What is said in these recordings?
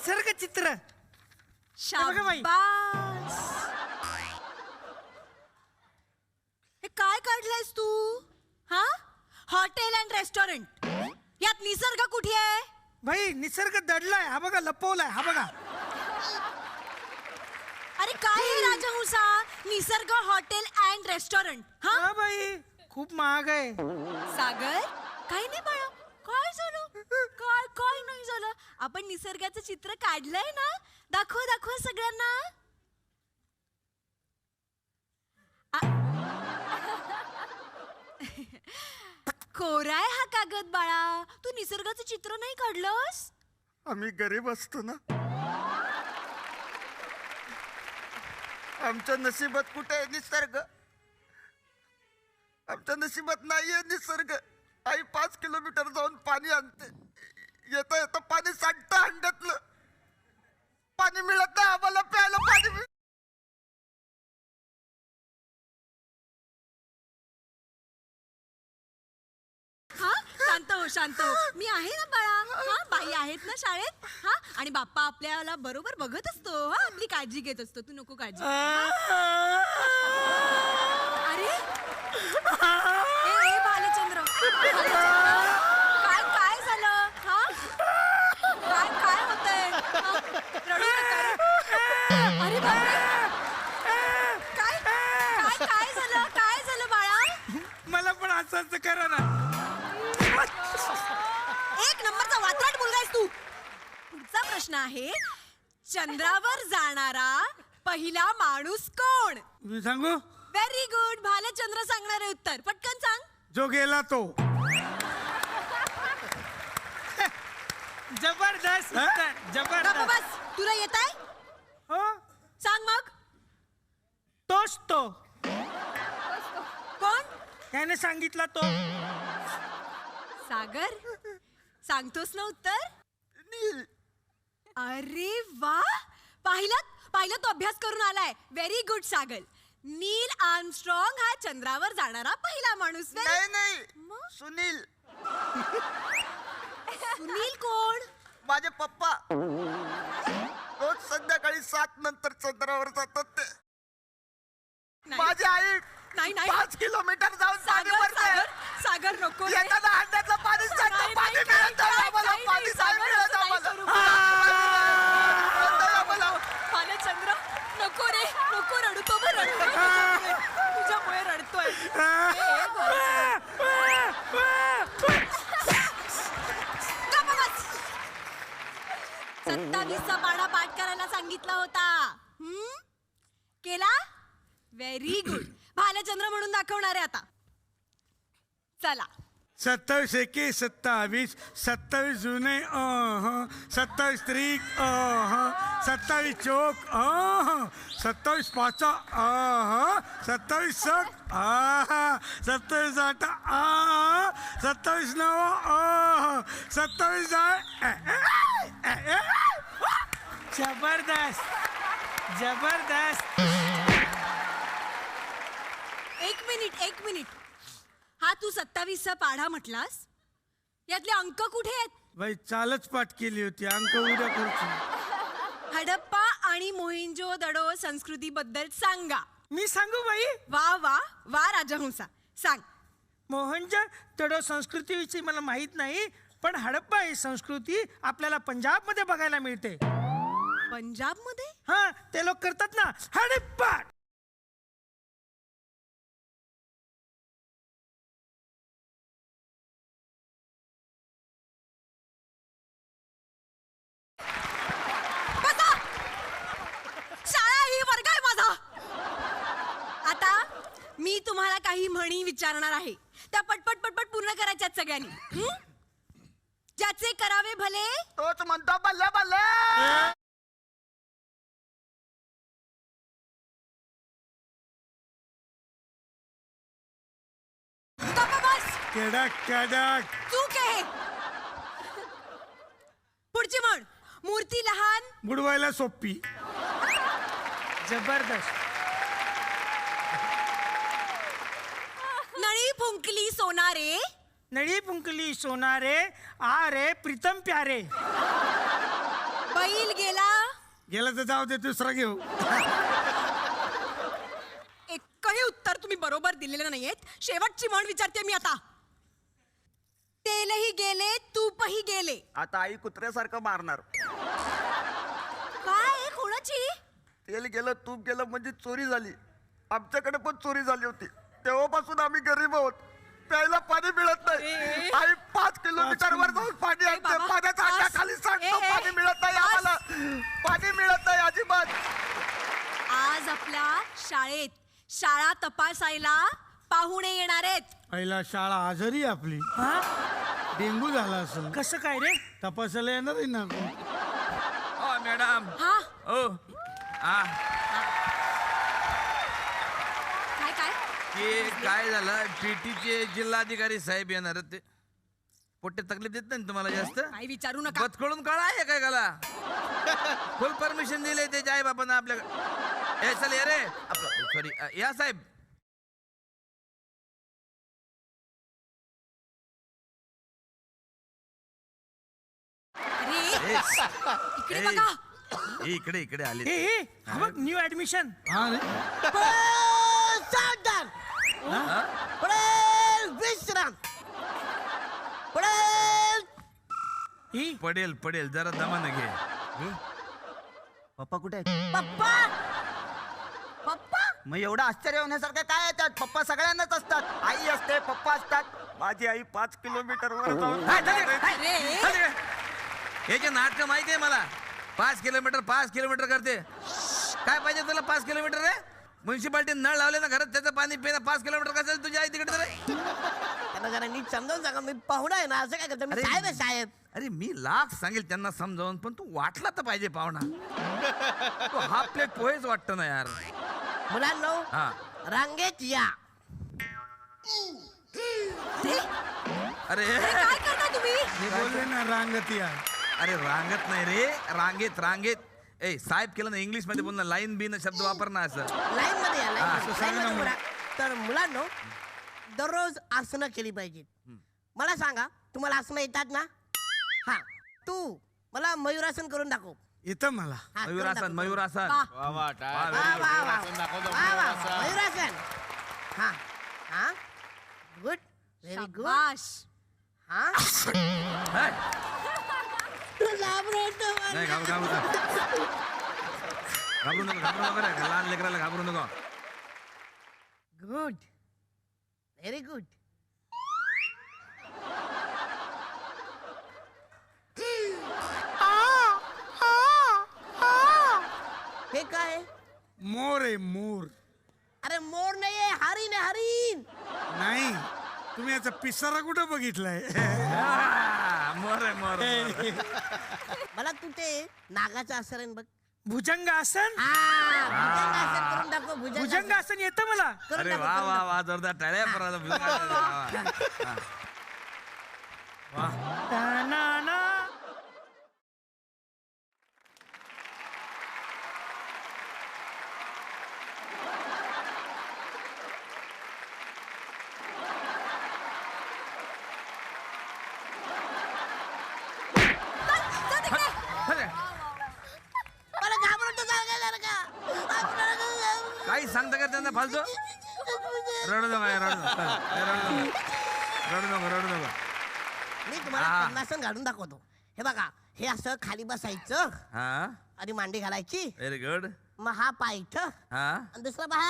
सर्ग चित्र शाबास. हे काय काढलंयस तू? हा, हॉटेल अँड रेस्टॉरंट. यात निसर्ग कुठे आहे? भाई निसर्ग दडलाय, हा बघा लपवलाय, हा बघा. अरे काय आहे राजहंसा? निसर्ग हॉटेल अँड रेस्टॉरंट. हा भाई खूप महाग आहे. सागर, काही नाही बाळा. काय झालं? काय काय नाही झालं. आपण निसर्गाचं चित्र काढलंय ना. दाखव दाखव सगळ्यांना. कोराय हा कागद बाळा. तू निसर्गाचं चित्र नाही काढलंस? आम्ही गरीब असतो ना. आमच्या नशिबात कुठे आहे निसर्ग? आमच्या नशिबात नाहीये निसर्ग. आई 5 किलोमीटर जाऊन पाणी आणते. येता येता पाणी सांडतं हंड्यातलं. पाणी मिळत नाही आम्हाला प्यायला. पाणी हा, शांत हो शांत हो. मी आहे ना बाळा. हा, बाई आहेत ना शाळेत. हा, आणि बाप्पा आपल्याला बरोबर बघत असतो. हा, आपली काळजी घेत असतो. तू नको काळजी. अरे ए भालचंद्र, काय काय झालं? हा, काय काय होतंय? रडू नका रे. अरे बापरे, काय काय काय झालं? काय झालं बाळा? मला पण असंच करा ना. एक नंबरचा वात्राट मुलगा आहेस तू. पुढचा प्रश्न आहे, चंद्रावर जाणारा पहिला माणूस कोण? मी सांगू? Very good. भालचंद्र सांगणार आहे उत्तर. पटकन सांग. जो गेला तो. जबरदस्त उत्तर, गप्प जबरदस्त. बस. तुला येत आहे? हो, सांग मग. तोच तो. कोण? त्याने सांगितला तो. सागर, सांगतोस ना उत्तर? नील. अरे वा, पाहिलं तो अभ्यास करून आलाय. व्हेरी गुड सागर. नील आर्मस्ट्रॉंग हा चंद्रावर जाणारा पहिला माणूस. नाही नाही, सुनील. सुनील कोण? माझे पप्पा रोज संध्याकाळी 7 नंतर चंद्रावर जातात ते. नाही. माझी आई नाही नाही 5 किलोमीटर जाऊन पाणी सागर भरते. सागर सागर नको रे. एखादा हंड्यातलं पाणी सांडतं. नाही, पाणी नाही, मिळत नाही काही आम्हाला. नाही, पाणी सागर, नाही मिळत असं नाही आम्हाला. करू. मिळत नाही आम्हाला. भालचंद्र, नको रे, नको रडू. तो पण रडतोय. तुझ्यामुळे रडतोय. ए, गप्प बस. 27चा पाढा पाठ करायला सांगितला होता. केला? Very good. भालचंद्र म्हणून दाखवणार आहे आता. चला. 27 एके 27, 27 जुने 27 त्रिक 27 चौक 27 पाचा 27 सक 27 आठ 27 नव 27 जबरदस्त जबरदस्त. एक मिनिट. हा, तू 27चा पाढा म्हटलास. यातले अंक कुठे आहेत? बाई चालच पाठ केली होती. अंक उद्या करतो. हडप्पा आणि मोहिंजो दडो संस्कृती बद्दल सांगा. मी सांगू बाई? वा वा वा राजहंसा, सांग. मोहनजोदडो संस्कृतीविषयी मला माहित नाही, पण हडप्पा ही संस्कृती आपल्याला पंजाब मध्ये बघायला मिळते. पंजाब मध्ये? हा, ते लोक करतात ना हडप्पा. शाळा ही वर्ग आहे माझा. आता मी तुम्हाला काही म्हणी विचारणार आहे. त्या पटपट पूर्ण करायच्यात सगळ्यांनी. ज्याचे करावे भले तोच म्हणतो बल्ले बल्ले. कडक कडक. चूक आहे. पुढची म्हण, मूर्ती लहान बुडवायला सोपी. जबरदस्त. नळी फुंकली सोनारे नळी फुंकली सोनारे आ रे प्रीतम प्यारे. बैल गेला. गेलं तर जाऊ दे, दुसरा घेऊ. एकही उत्तर तुम्ही बरोबर दिलेलं नाहीयेत. शेवटची म्हण विचारते मी आता. तेलही गेले, तूपही गेले. आता आई कुत्र्यासारखं मारणार. काय कोणाची? तेल गेलं तूप गेलं म्हणजे चोरी झाली. आमच्याकडे पण चोरी झाली होती. तेव्हापासून आम्ही गरीब आहोत. प्यायला पाणी मिळत नाही. आई 5 किलोमीटर वर जाऊन पाणी आणते. पाण्याच्या हाताखाली सांडतो. पाणी मिळत नाही आम्हाला. पाणी मिळत नाही अजिबात. आज आपल्या शाळेत शाळा तपासायला पाहुणे येणार आहेत. पहिला शाळा आजारी आहे आपली. डेंगू झाला असेल. कसं काय रे? तपासायला येणार आहे ना. ओ मॅडम. हा ओ हा काय काय ते काय झालं, टीटीचे जिल्हाधिकारी साहेब येणार आहेत. ते पोटे तकलीफ देत नाही ना तुम्हाला जास्त? काय विचारू नका. बदखळून काढा आहे काय गाला. फुल परमिशन दिले त्याच्या आई बापांना आपल्याकडे. ए चल ये रे आपलं, सॉरी या साहेब. अरे इकडे ए, बघा. ए, इकडे इकडे आले. हे हा बघ, न्यू ऍडमिशन. हा रे. विश्राम ही पडेल पडेल, जरा दमानं घे. पप्पा कुठे आहेत? पप्पा पप्पा मग एवढं आश्चर्य होण्यासारखं काय आहे त्यात? पप्पा सगळ्यांनाच असतात. आई असते, पप्पा असतात. माझी आई 5 किलोमीटर वर जाऊन अरे हे जे नाटक माहिती आहे मला. 5 किलोमीटर करते. काय पाहिजे तुला 5 किलोमीटर रे? म्युन्सिपाल्टी नळ लावले ना घरात, त्याचं पाणी पिणं 5 किलोमीटर कसं तुझ्या आई तिकडे रे? त्यांना जरा नीट समजावून सांगा. मी पाहुणा आहे ना. असं काय करतो मी? अरे, साहेब आहे साहेब. अरे मी लाख सांगेल त्यांना समजावून, पण तू वाटला तर पाहिजे पाहुणा. तू हाफ प्लेट पोहेच वाटतं ना यार. मुलांनो हा रांगेत या. अरे काय करता तुम्ही? हे बोलले ना रांगत या. अरे रांगत नाही रे, रांगेत रांगेत. ए साहेब केलं ना इंग्लिश मध्ये बोल ना. लाईन बी शब्द वापर ना असं. लाईन मध्ये या. असं सांग ना लाईन मग. तर मुलांनो दररोज आसनं केली पाहिजेत. मला सांगा तुम्हाला आसनं येतात ना? हा तू मला मयूरासन करून दाखव. येतं मला. हा, करून मयूरासन दाखव. मयूरासन. वा. वा, वा, वा. वा, वा. मयूरासन. हा हा गुड व्हेरी गुड. शाबाश. हा हाय. घाबरवतो मला. नाही घाबरू नको रे. लहान लेकराला घाबरू नको. Good very good. हे काय? मोर आहे मोर. अरे मोर नाहीये, हरिण आहे हरिण. नाही, तुम्ही याचा पिसारा कुठं बघितलाय? मोर आहे मोर. मला तू ते नागाचं आसन बघ. भुजंगासन. हा भुजंगासन करून दाखव. भुजंगासन येतं मला. करून अरे दाखव, वा करून वा दाखव. वा जोरदार टाळ्या तानाना. मला घाबरवतो जरा का? काही सांगता का त्यांना फालतू? रडू नका रडू नका. मी तुम्हाला हा. पद्मासन घालून दाखवतो. हे बघा, हे असं खाली बसायचं हा आणि मांडी घालायची. Very good. मग हा पाय इथं हा आणि दुसरा पाय.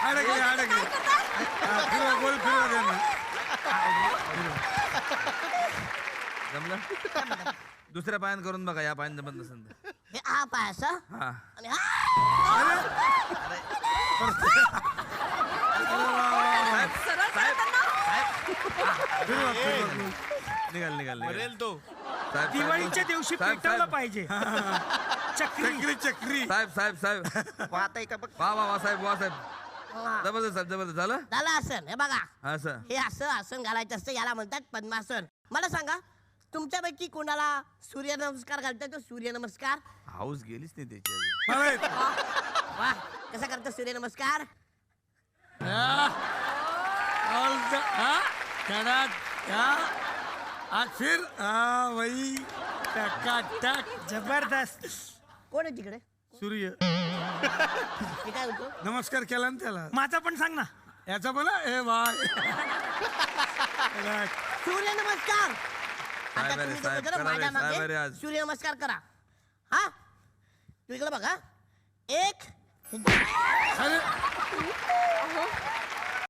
अडकले. फिरवा, गोल फिरवा त्यांना. जमलं? दुसऱ्या पायान करून बघा, या पायान जमत नसेल तर. हे हा पाय असा हा आणि हा. सरळ करताना. फिरवा, फिरवा. निघाल तो. दिवाळीच्या दिवशी पेटवलं पाहिजे. चक्री. चक्री. साहेब पाहताय का बघ. वा साहेब हा. जबरदस्त झालं झालं आसन. हे बघा, असं. हे असं आसन घालायचं असतं. याला म्हणतात पद्मासन. मला सांगा तुमच्यापैकी कोणाला सूर्यनमस्कार घालतात? तो सूर्यनमस्कार हाऊस गेलीच नाही त्याची. मला येतं. वा कसा करतो सूर्यनमस्कार? All the- हा? घरात, हा? आज फिर वही टकाटक जबरदस्त. कोण आहे तिकडे सूर्य हे काय होतो नमस्कार केला ना त्याला माझा पण सांग ना. याचा बोला ए बाय सूर्य नमस्कार आता साहेब अरे, तुम्ही साहेब, दोघं जरा करा रे, माझ्या साहेब अरे मागे आज. सूर्य नमस्कार करा हा तू इकडे बघा एक अरे अहो,